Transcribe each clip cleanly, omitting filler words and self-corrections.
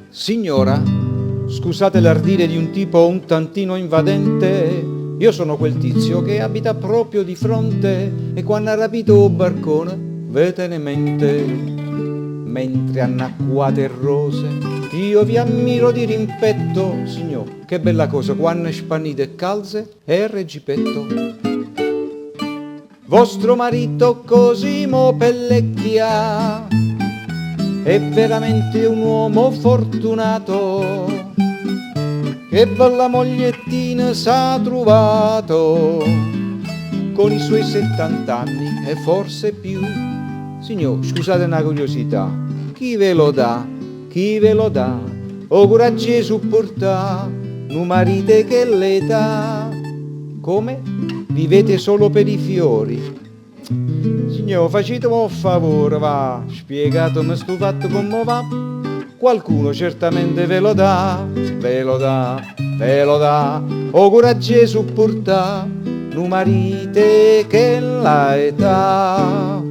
Signora, scusate l'ardire di un tipo un tantino invadente, io sono quel tizio che abita proprio di fronte e quando ha rapito un barcone ve te ne mente. Mentre annacquate rose io vi ammiro di rimpetto, signor, che bella cosa quando spannite calze e reggipetto. Vostro marito Cosimo Pellecchia è veramente un uomo fortunato che bella mogliettina s'ha trovato con i suoi 70 anni e forse più. Signor, scusate una curiosità, chi ve lo dà? Chi ve lo dà? O coraggio di supportà un marito che l'età? Come? Vivete solo per i fiori? Signor, facetemi un favore, va, spiegatemi sto fatto come va. Qualcuno certamente ve lo dà, ve lo dà, ve lo dà. O coraggio di supportà un marito che l'età.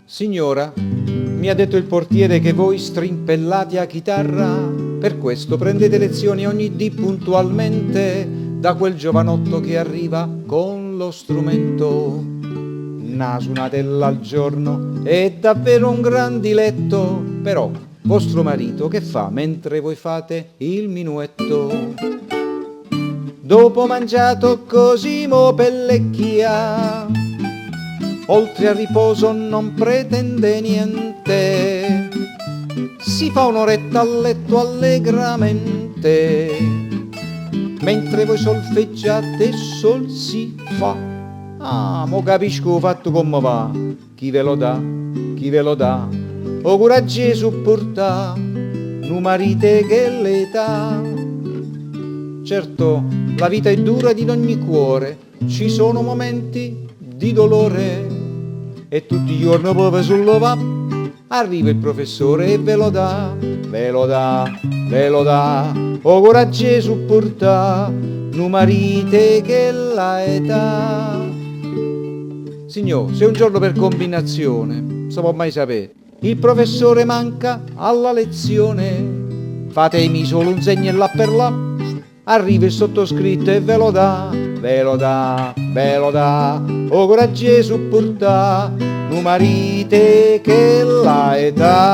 Signora, mi ha detto il portiere che voi strimpellate a chitarra, per questo prendete lezioni ogni dì puntualmente da quel giovanotto che arriva con lo strumento. Una suonatella al giorno è davvero un gran diletto, però vostro marito che fa mentre voi fate il minuetto? Dopo mangiato Cosimo Pellecchia, oltre al riposo non pretende niente, si fa un'oretta a letto allegramente, mentre voi solfeggiate sol si fa. Ah, mo capisco fatto come va, chi ve lo dà, chi ve lo dà, o coraggio di supportà, un marito che l'età. Certo, la vita è dura di ogni cuore, ci sono momenti di dolore e tutti i giorni poi sullo va arriva il professore e ve lo dà, ve lo dà, ve lo dà, o coraggio di supportà un marito che l'età. Signor, se un giorno per combinazione, si può mai sapere, il professore manca alla lezione, fatemi solo un segno là per là, arriva il sottoscritto e ve lo dà, ve lo dà, ve lo dà, o coraggio di supportà un marito che l'età.